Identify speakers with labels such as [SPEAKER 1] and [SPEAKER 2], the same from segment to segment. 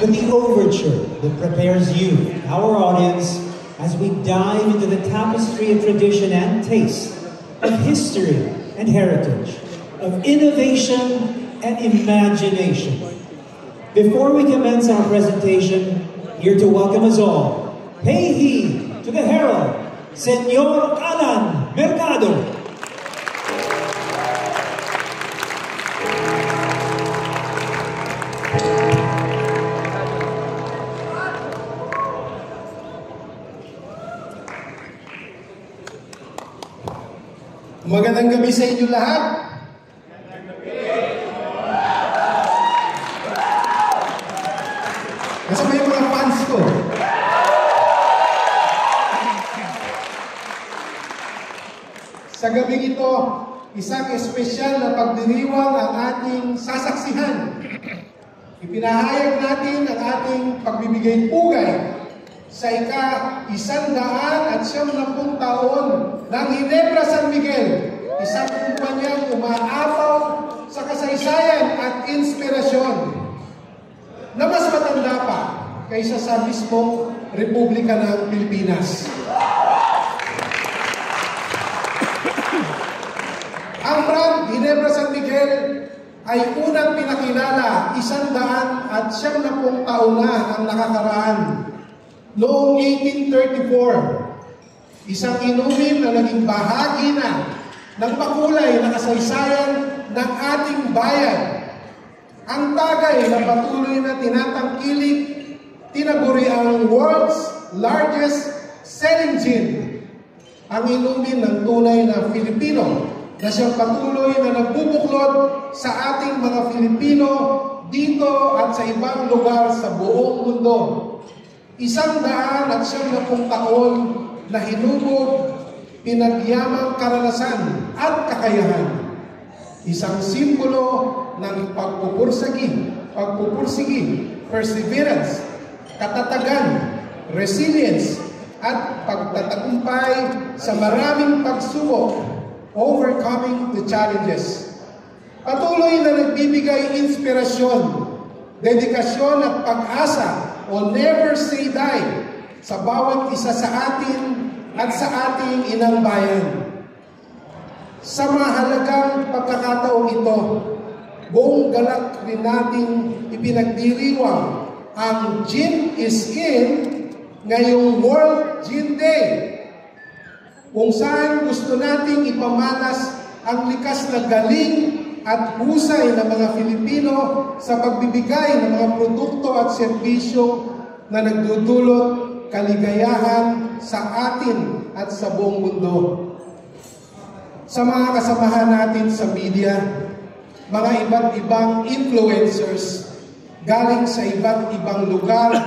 [SPEAKER 1] with the overture that prepares you, our audience, as we dive into the tapestry of tradition and taste, of history and heritage, of innovation and imagination. Before we commence our presentation, here to welcome us all, pay heed to the herald, Senyor Alan Mercado.
[SPEAKER 2] Magandang gabi sa inyo lahat. Nasaan ba yung mga fans ko? Sa gabing ito, isang espesyal na pagdiriwang ang ating sasaksihan. Ipinahayag natin ang ating pagbibigay pugay sa ika-190 taon ng Ginebra San Miguel, isang kumpanyang umaapaw sa kasaysayan at inspirasyon na mas matanda pa kaysa sa mismong Republika ng Pilipinas. Ang brand Ginebra San Miguel ay unang pinakilala 190 taon na ang nakakaraan. Noong 1834, isang inumin na naging bahagi na ng makulay na kasaysayan ng ating bayan. Ang tagay na patuloy na tinatangkilik, tinaguri ang world's largest selling gin. Ang inumin ng tunay na Filipino na siyang patuloy na nagbubuklod sa ating mga Filipino dito at sa ibang lugar sa buong mundo. 190 taon na hinubog, pinagyamang karanasan at kakayahan. Isang simbolo ng pagpupursigi, perseverance, katatagan, resilience, at pagtatagumpay sa maraming pagsubok, overcoming the challenges. Patuloy na nagbibigay inspirasyon, dedikasyon at pag-asa o never say die sa bawat isa sa atin at sa ating inang bayan. Sa mahalagang pagkakataong ito, buong galak rin natin ipinagdiriwang ang Gin is In ngayong World Gin Day, kung saan gusto nating ipamalas ang likas na galing at husay ng mga Filipino sa pagbibigay ng mga produkto at serbisyo na nagdudulot kaligayahan sa atin at sa buong mundo. Sa mga kasamahan natin sa media, mga iba't ibang influencers galing sa iba't ibang lugar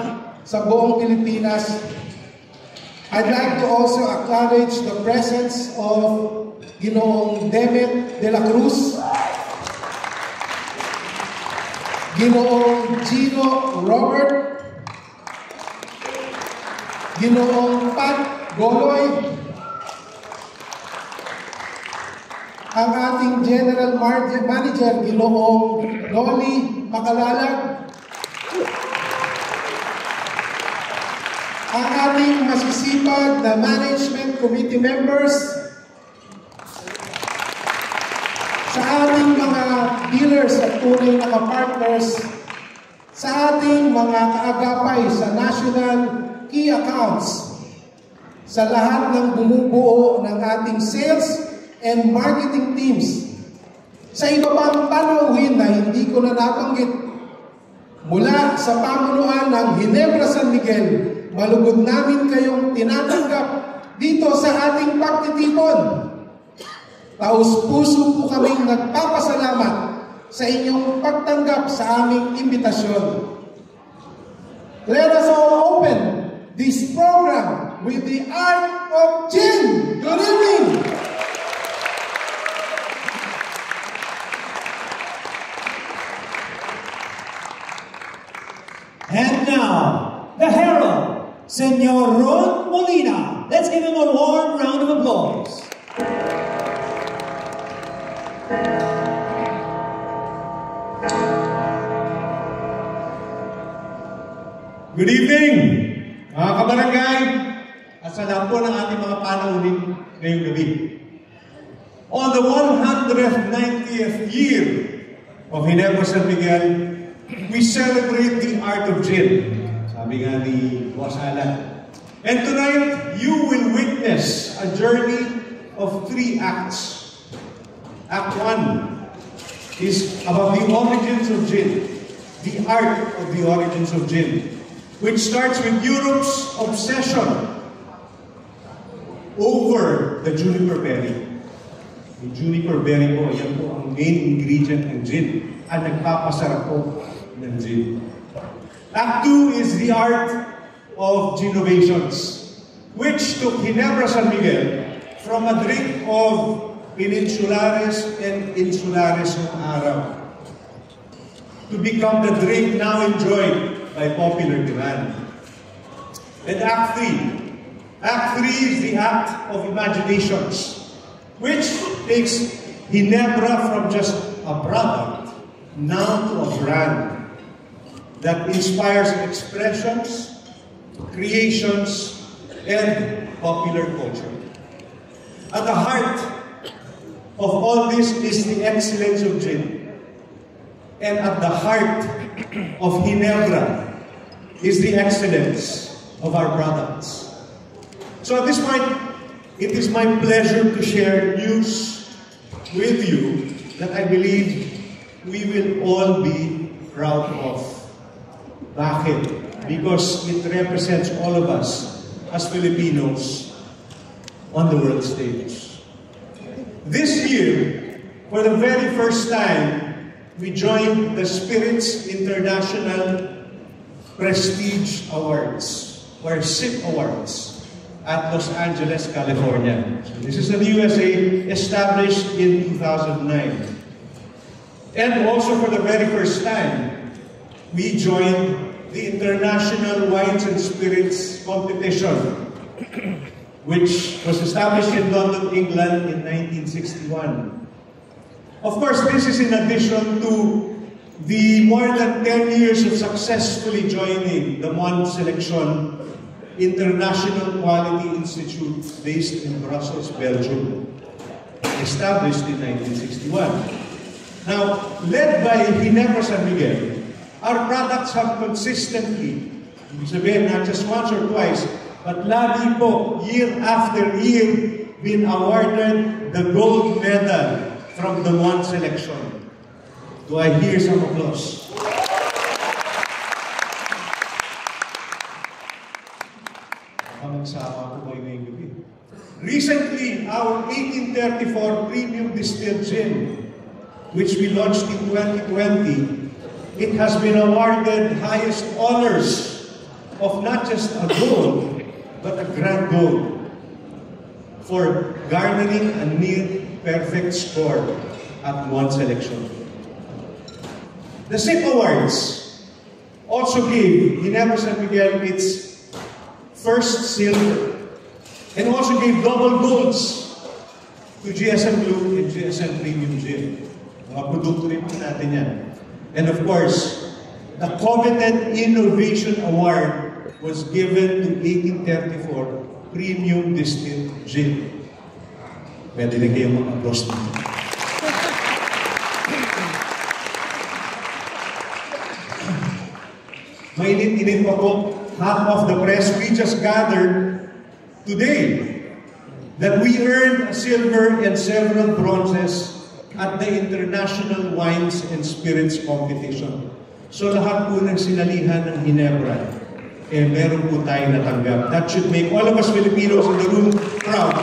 [SPEAKER 2] sa buong Pilipinas, I'd like to also acknowledge the presence of Ginoong Demet de la Cruz, Ginoong Gino Robert, Ginoong Pat Goloy, ang ating General Manager, Ginoong Noli Macalalag, ang ating masisipag na Management Committee members, sa ating mga dealers at tunay na partners, sa ating mga kaagapay sa National Key Accounts, sa lahat ng bumubuo ng ating sales and marketing teams, sa iba pang panauhin na hindi ko na nabanggit, mula sa pamunuan ng Ginebra San Miguel, malugod namin kayong tinatanggap dito sa ating pagtitipon. Taus-puso po kaming nagpapasalamat sa inyong pagtanggap sa aming imbitasyon. Let us all open this program with the art of gin. Good evening!
[SPEAKER 1] And now, the herald, Senor Ron Molina. Let's give him a warm round of applause.
[SPEAKER 3] Good evening, mga kabarangay, at sa lahat po ng ating mga panauhin ngayong gabi. On the 190th year of Ginebra San Miguel, we celebrate the art of gin. Sabi nga ni Boss Alan. And tonight, you will witness a journey of 3 acts. Act 1 is about the origins of gin, the art of the origins of gin, which starts with Europe's obsession over the juniper berry. Yung juniper berry po, yan po ang main ingredient ng gin, ang nagpapasarap po ng gin. Act 2 is the art of Ginovations, which took Ginebra San Miguel from a drink of peninsulares and insulares ng araw to become the drink now enjoyed by popular demand. And Act 3. Act 3 is the act of imaginations, which takes Ginebra from just a product now to a brand that inspires expressions, creations, and popular culture. At the heart of all this is the excellence of gin. And at the heart of Ginebra is the excellence of our products. So at this point, it is my pleasure to share news with you that I believe we will all be proud of. Bakit? Because it represents all of us as Filipinos on the world stage. This year, for the very first time, we joined the Spirits International Prestige Awards, or SIP Awards, at Los Angeles, California. So this is in the USA, established in 2009. And also for the very first time, we joined the International Wines and Spirits Competition, which was established in London, England in 1961. Of course, this is in addition to the more than 10 years of successfully joining the MON Selection International Quality Institute based in Brussels, Belgium, established in 1961. Now, led by Ginebra San Miguel, our products have consistently, sabihin, not just once or twice, but lagi po, year after year, been awarded the gold medal from the MON Selection. Do I hear some applause? Recently, our 1834 Premium Distilled Gin, which we launched in 2020, it has been awarded highest honors of not just a gold, but a grand gold for garnering a near-perfect score at MON Selection. The SIP Awards also gave Ginebra San Miguel its first silver and also gave double golds to GSM Blue and GSM Premium Gin. Mga produkto rin po natin yan. And of course, the coveted Innovation Award was given to 1834 Premium Distilled Gin. Pwede na kayong mag-applause dito. Mainit-init pa po, half of the press, we just gathered today that we earned a silver and several bronzes at the International Wines and Spirits Competition. So lahat po ng sinalihan ng Ginebra, meron po tayong natanggap. That should make all of us Filipinos in the room proud.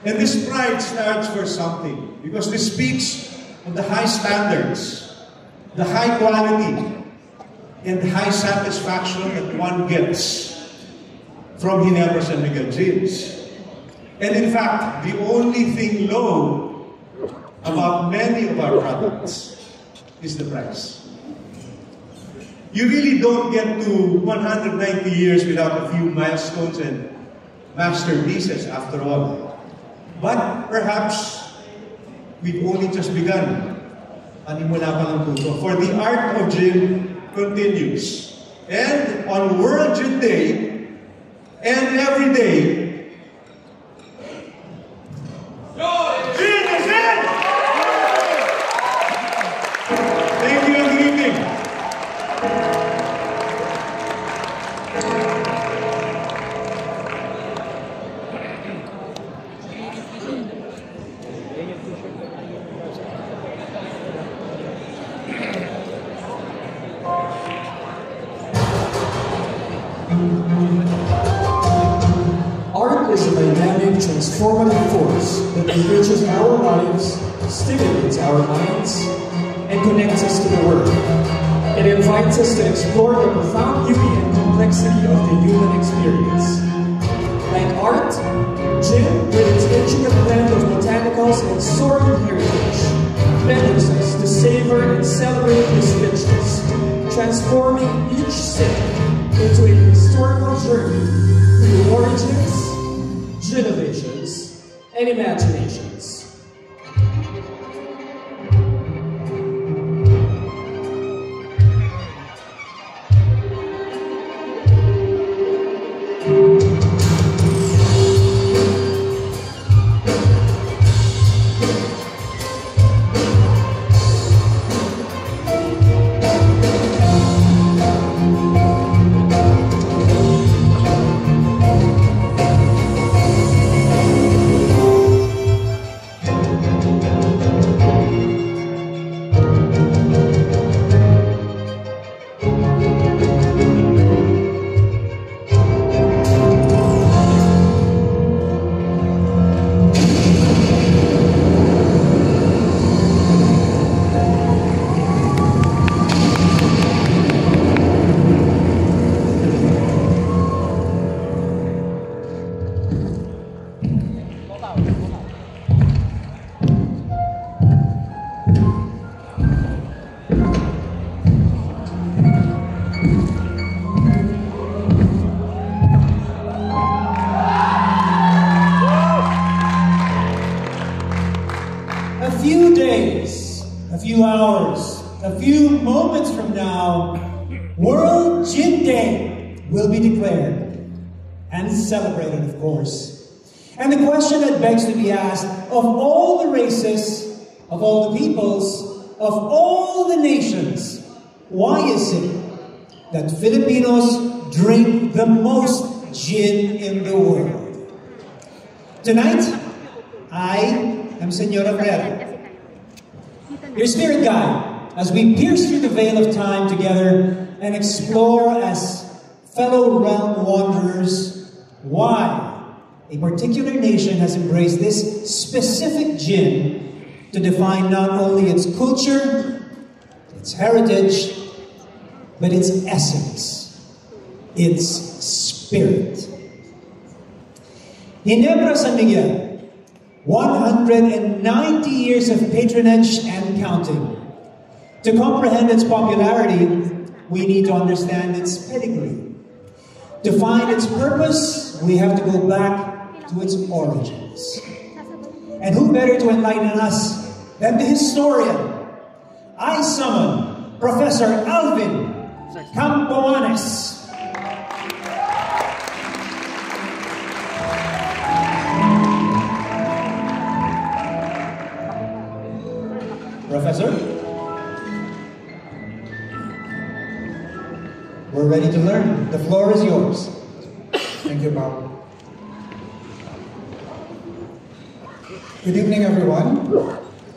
[SPEAKER 3] And this pride starts for something, because this speaks of the high standards, the high quality, and the high satisfaction that one gets from Ginebra San Miguel gins. And in fact, the only thing low about many of our products is the price. You really don't get to 190 years without a few milestones and masterpieces after all. But perhaps we've only just begun. panimula pa lang po ito. For the art of gin continues. And on World Gin Day, and every day, gin is in! Thank you and good evening.
[SPEAKER 4] Art is a dynamic, transformative force that enriches our lives, stimulates our minds, and connects us to the world. It invites us to explore the profound beauty and complexity of the human experience. Like art, gin, with its intricate blend of botanicals and soaring heritage, pleasures us to savor and celebrate this richness, transforming each sip into a historical journey through origins, innovations, and imaginations.
[SPEAKER 1] A few moments from now, World Gin Day will be declared and celebrated, of course. And the question that begs to be asked, of all the races, of all the peoples, of all the nations, why is it that Filipinos drink the most gin in the world? Tonight, I am Senor Herrera, your spirit guide, as we pierce through the veil of time together and explore as fellow realm wanderers why a particular nation has embraced this specific gin to define not only its culture, its heritage, but its essence, its spirit. Ginebra San Miguel, 190 years of patronage and counting. To comprehend its popularity, we need to understand its pedigree. To find its purpose, we have to go back to its origins. And who better to enlighten us than the historian? I summon Professor Alvin Campoanes. Professor? We're ready to learn. The floor is yours.
[SPEAKER 2] Thank you, Bob. Good evening, everyone.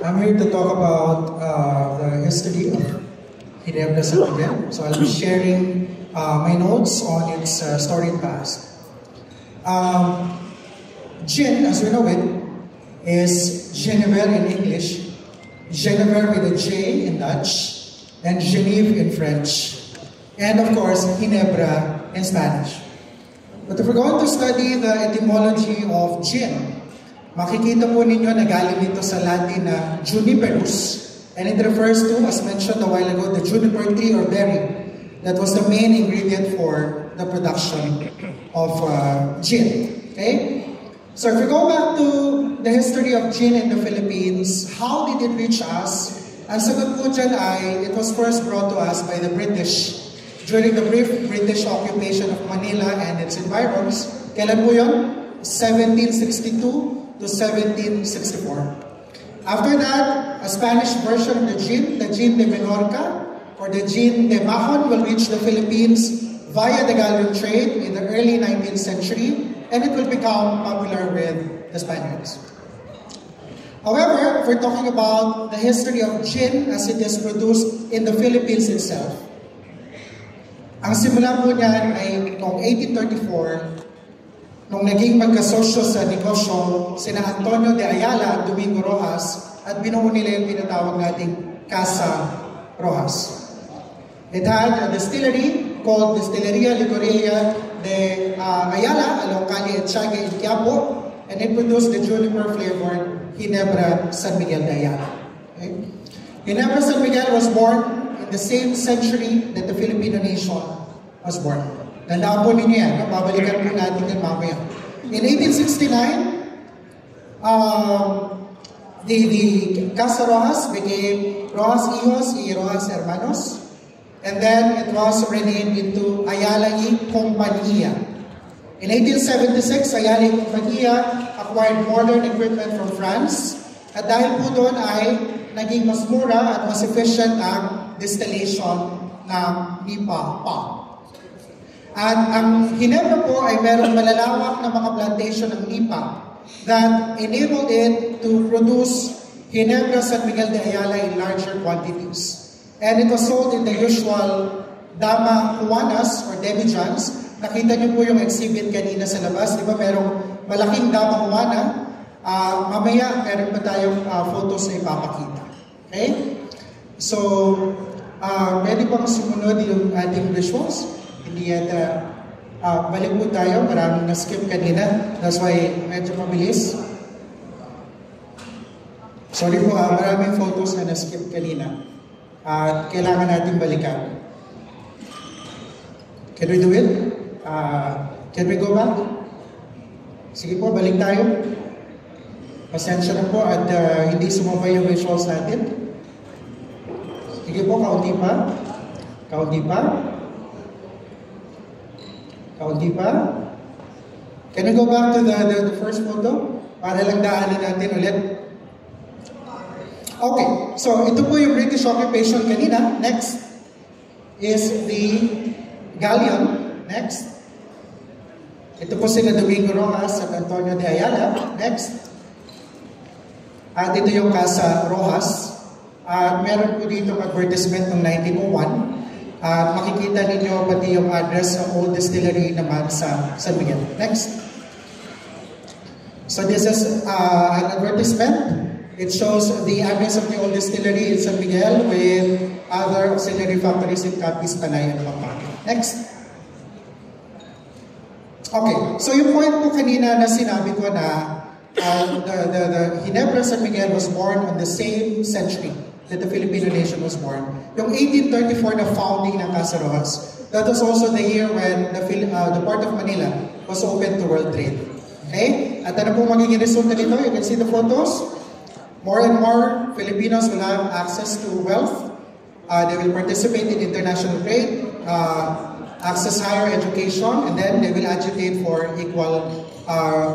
[SPEAKER 2] I'm here to talk about the history of Ginebra San Miguel. So I'll be sharing my notes on its storied past. Gin, as we know it, is Genever in English, Genever with a J in Dutch, and Genève in French. And of course, Ginebra in Spanish. But if we're going to study the etymology of gin, makikita po ninyo na galing ito sa Latin na juniperus, and it refers to, as mentioned a while ago, the juniper tree or berry that was the main ingredient for the production of gin. Okay? So if we go back to the history of gin in the Philippines, how did it reach us?
[SPEAKER 5] Ang sagot po dyan ay, it was first brought to us by the British during the brief British occupation of Manila and its environs. Kailan po yun? 1762 to 1764. After that, a Spanish version of the gin de Menorca, or the gin de Mahon, will reach the Philippines via the galleon trade in the early 19th century, and it will become popular with the Spaniards. However, if we're talking about the history of gin as it is produced in the Philippines itself, ang simula po niyan ay noong 1834, nung naging magkasosyo sa negosyo sina Antonio de Ayala at Domingo Rojas at binuo nila yung tinatawag nating Casa Rojas. It had a distillery called Distilleria Licoreria de Ayala along Calle Etchaga in Quiapo, and it produced the juniper-flavored Ginebra San Miguel de Ayala. Okay? Ginebra San Miguel was born in the same century that the Filipino nation was born. Tandaan po ninyo yan, no? Babalikan po natin yan mamaya. In 1869, the Casa Rojas became Rojas Hijos y Rojas Hermanos, and then it was renamed into Ayala y Compañía. In 1876, Ayala y Compañía acquired modern equipment from France, at dahil po doon ay naging mas mura at mas efficient ang distillation ng nipa pa. At ang Ginebra po ay merong malalawak na mga plantation ng nipa that enabled it to produce Ginebra San Miguel de Ayala in larger quantities. And it was sold in the usual Dama Juanas or Demijohns. Nakita niyo po yung exhibit kanina sa labas. Di ba merong malaking Dama Juana? Mamaya meron pa tayong photos na ipapakita. Okay? So, pwede pang sumunod yung ating visuals. Hindi yata, balik po tayo, maraming na-skip kanina. That's why medyo mabilis. Sorry po, maraming photos na na-skip kanina. At kailangan natin balikan. Can we do it? Can we go back? Sige po, balik tayo. Pasensya na po at hindi sumabay yung visuals natin. Sige po, kaunti pa. Kaunti pa. Kaunti pa. Can we go back to the first photo? Para lang daanin natin ulit. Okay, so ito po yung British occupation kanina. Next is the galleon. Next. Ito po sila Domingo Rojas at Antonio de Ayala. Next. At ito yung Casa Rojas. At meron po dito advertisement ng 1901. At makikita ninyo pati yung address ng old distillery naman sa San Miguel. Next. So this is an advertisement. It shows the address of the old distillery in San Miguel with other auxiliary factories in Capiz, Panay, and Pampanga. Next. Okay, so yung point po kanina na sinabi ko na the Ginebra San Miguel was born on the same century that the Filipino nation was born. Yung 1834 na founding ng Casa Rojas, that was also the year when the Port of Manila was open to world trade. Okay? At ano po magiging resulta nito? You can see the photos. More and more Filipinos will have access to wealth. They will participate in international trade, access higher education, and then they will agitate for equal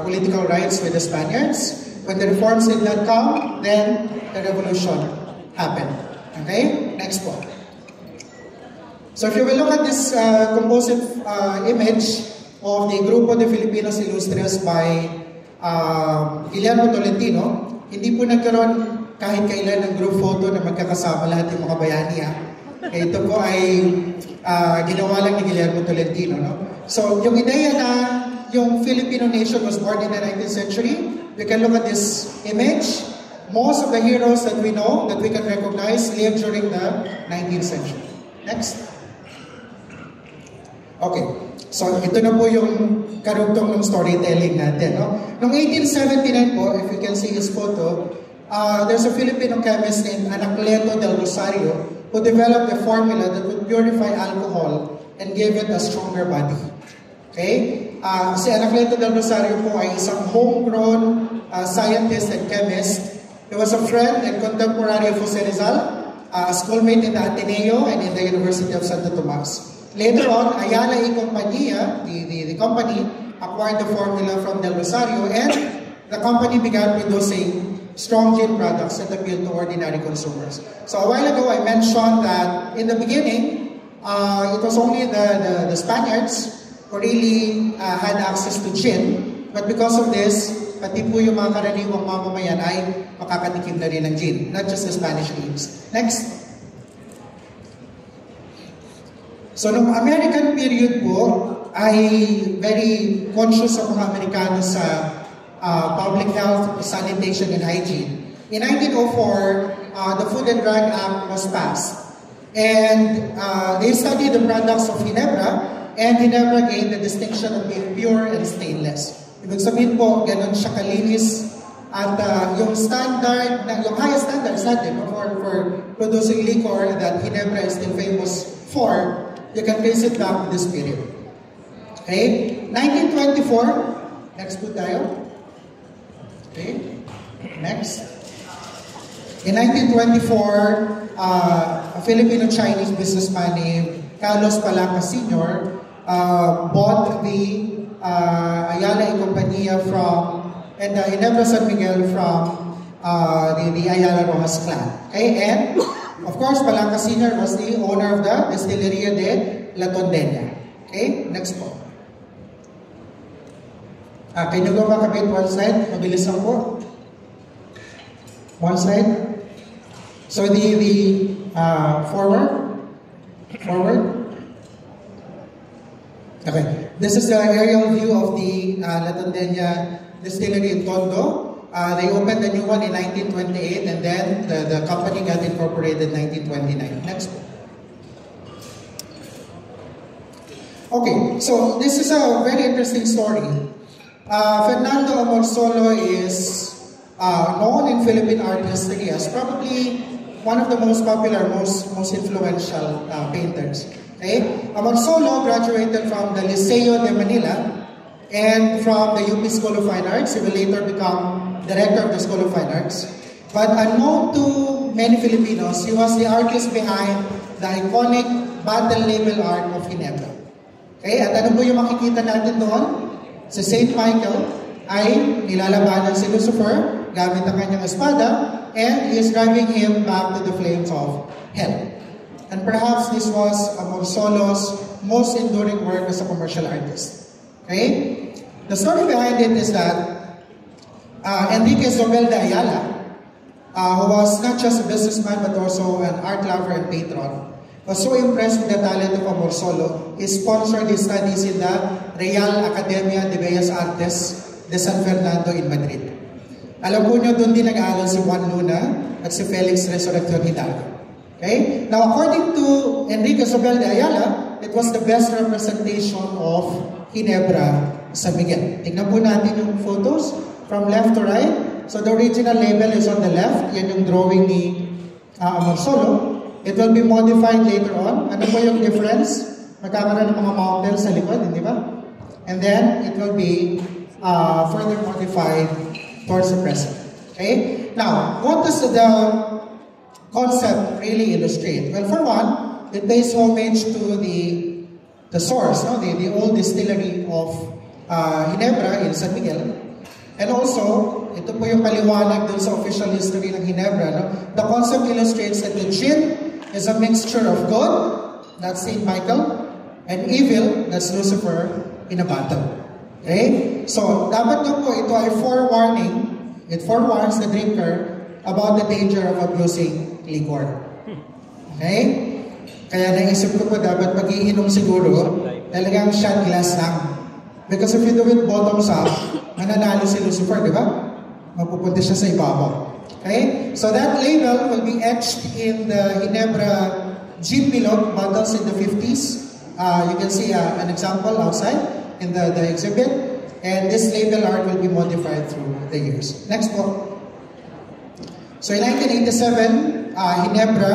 [SPEAKER 5] political rights with the Spaniards. When the reforms did not come, then the revolution happened. Okay? Next one. So if you will look at this composite image of the Grupo de Filipinos Ilustres by Guillermo Tolentino, hindi po nagkaroon kahit kailan ng group photo na magkakasama lahat yung mga bayani. Ito po ay ginawa lang ni Guillermo Tolentino. No? So yung ideya na yung Filipino nation was born in the 19th century, you can look at this image. Most of the heroes that we know, that we can recognize, lived during the 19th century. Next. Okay. So, ito na po yung karugtong ng storytelling natin. No? Noong 1879 po, if you can see his photo, there's a Filipino chemist named Anacleto del Rosario who developed a formula that would purify alcohol and give it a stronger body. Okay? Si Anacleto del Rosario po ay isang homegrown scientist and chemist. He was a friend and contemporary of Jose Rizal, schoolmate in the Ateneo and in the University of Santo Tomas. Later on, Ayala y Compañía, the company, acquired the formula from Del Rosario, and the company began producing strong gin products that appeal to ordinary consumers. So a while ago, I mentioned that in the beginning, it was only the Spaniards who really had access to gin, but because of this, pati po yung mga karaniwang mamamayan ay makakatikim na rin ng gin, not just the Spanish elites. Next. So, noong American period po, ay very conscious ang mga Amerikano sa public health, sanitation, and hygiene. In 1904, the Food and Drug Act was passed. And they studied the products of Ginebra, and Ginebra gained the distinction of being pure and stainless. Ibig sabihin po, ganun siya kalinis. At yung standard, yung highest standards natin for producing liquor that Ginebra is still famous for, you can trace it back to this period. Okay? 1924, next po tayo. Okay? Next. In 1924, a Filipino-Chinese businessman named Carlos Palanca Sr. Bought the Ayala y Compañía and the Ginebra San Miguel from the Ayala Rojas clan. Okay? And, of course, Palanca Sr. was the owner of the Distillería de La Tondeña. Okay? Next po. Can you go back a bit one slide? Mabilis lang po. One slide. So the forward. Okay. This is the aerial view of the La Tondeña Distillery in Tondo. They opened a new one in 1928, and then the company got incorporated in 1929. Next. Okay, so this is a very interesting story. Fernando Amorsolo is known in Philippine art history as probably one of the most popular, most influential painters. Okay? Amorsolo graduated from the Liceo de Manila and from the UP School of Fine Arts. He will later become director of the School of Fine Arts. But unknown to many Filipinos, he was the artist behind the iconic battle label art of Ginebra. Okay? At ano po yung makikita natin doon? Si St. Michael ay nilalabanan si Lucifer gamit ang kanyang espada, and he is driving him back to the flames of hell. And perhaps this was Amorsolo's most enduring work as a commercial artist. Okay? The story behind it is that Enrique Zobel de Ayala, who was not just a businessman but also an art lover and patron, was so impressed with the talent of Amorsolo, he sponsored his studies in the Real Academia de Bellas Artes de San Fernando in Madrid. Alam po nyo, doon din nag-aaral si Juan Luna at si Felix Resurrección Hidalgo. Okay? Now, according to Enrique Zobel de Ayala, it was the best representation of Ginebra San Miguel. Tingnan po natin yung photos from left to right. So the original label is on the left. Yan yung drawing ni Amorsolo. It will be modified later on. Ano po yung difference? Magkakaroon ng mga mountains sa likod, hindi ba? And then, it will be further modified towards the present. Okay? Now, what does the concept really illustrate? Well, for one, it pays homage to the source, no? the old distillery of Ginebra in San Miguel. And also, ito po yung paliwanag dun sa official history ng Ginebra. No? The concept illustrates that the gin is a mixture of good, that's St. Michael, and evil, that's Lucifer, in a battle. Okay? So, dapat doon po ito ay forewarning. It forewarns the drinker about the danger of abusing liquor. Okay? Kaya naisip ko po dapat pag-iinom siguro, talagang shot glass lang. Because if you do it bottoms up, mananalo si Lucifer, di ba? Mapupunta siya sa ibabaw. Okay? So that label will be etched in the Ginebra gin bilog bottles in the 50s. You can see an example outside in the exhibit. And this label art will be modified through the years. Next book. So in 1987, Ginebra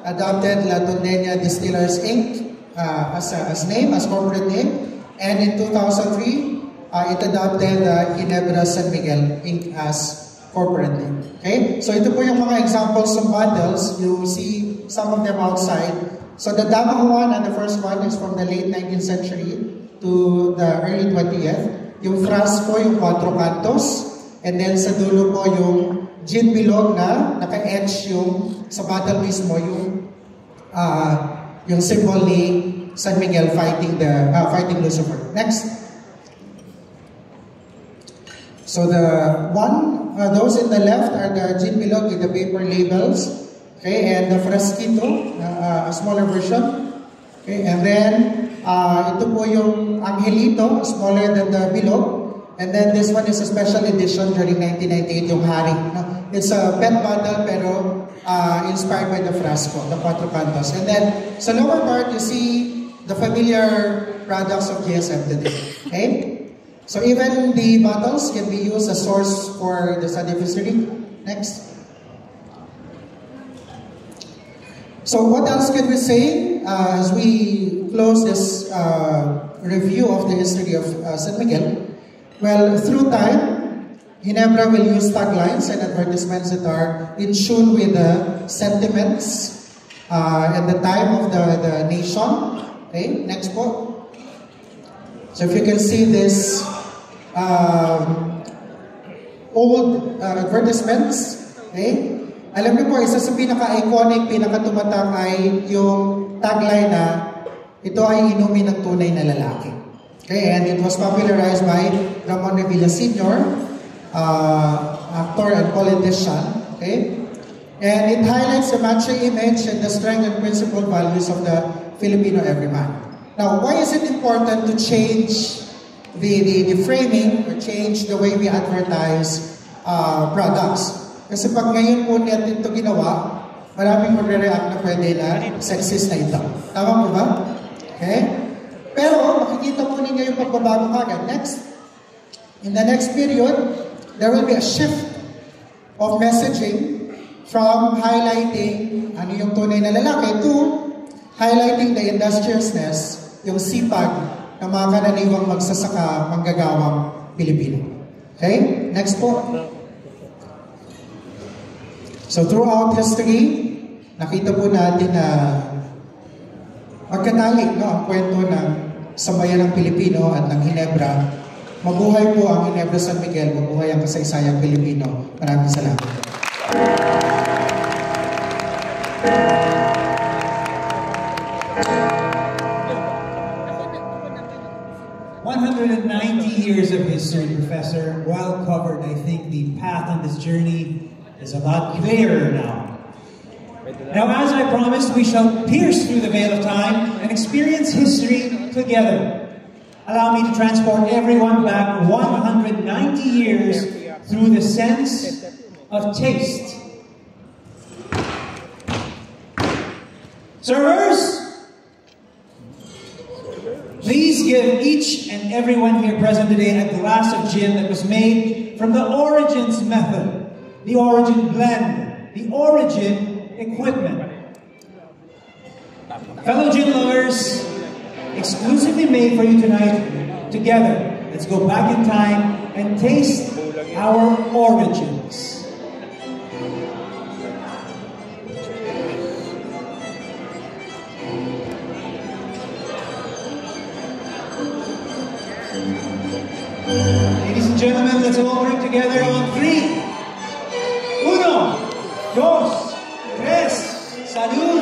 [SPEAKER 5] adopted La Tondeña Distillers Inc. As name, as corporate name. And in 2003, it adopted Ginebra San Miguel Inc. as corporately. Okay? So ito po yung mga examples of bottles. You see some of them outside. So the Dama Juan, the first one is from the late 19th century to the early 20th. Yung frasco, yung Cuatro Cantos. And then sa dulo po yung gin bilog na naka-etch yung sa bottle mismo yung symbol ni San Miguel fighting Lucifer. Next. So those in the left are the gin bilog with the paper labels. Okay, and the frasquito, a smaller version. Okay, and then ito po yung Angelito, smaller than the bilog. And then this one is a special edition during 1998, yung Hari. It's a PET bottle pero inspired by the frasco, the Cuatro Cantos. And then sa lower part, you see the familiar products of GSM today. Okay? So even the bottles can be used as source for the study of history. Next. So what else can we say as we close this review of the history of San Miguel? Well, through time, Ginebra will use taglines and advertisements that are in tune with the sentiments and the time of the nation. Okay, next po. So if you can see this old advertisements, okay? Alam niyo po, isa sa pinaka-iconic, pinaka-tumatak ay yung tagline na ito ay inumin ng tunay na lalaki. Okay, and it was popularized by Ramon Revilla Sr., actor and politician. Okay, and it highlights the macho image and the strength and principled values of the Filipino everyman. Now, why is it important to change the framing or change the way we advertise products? Kasi pag ngayon po natin ito ginawa, maraming magre-react na pwede na sexist na ito. Tama po ba? Okay? Pero makikita po ninyo yung pagbabago kagad. Next. In the next period, there will be a shift of messaging from highlighting ano yung tunay na lalaki to highlighting the industriousness, yung sipag ng mga kananiwang magsasaka, manggagawang Pilipino. Okay? Next po. So throughout history, nakita po natin na magkatali ang kwento ng sambayan ng Pilipino at ng Ginebra. Mabuhay po ang Ginebra San Miguel, mabuhay ang kasaysayang Pilipino. Maraming salamat.
[SPEAKER 1] 190 years of history, Professor. Well covered. I think the path on this journey is a lot clearer now. Now, as I promised, we shall pierce through the veil of time and experience history together. Allow me to transport everyone back 190 years through the sense of taste. Servers, please give each and everyone here present today a glass of gin that was made from the Origins method, the Origin blend, the Origin equipment. Fellow gin lovers, exclusively made for you tonight, together, let's go back in time and taste our origins. Ladies and gentlemen, let's all drink together on 3. 1, 2, 3. Salud!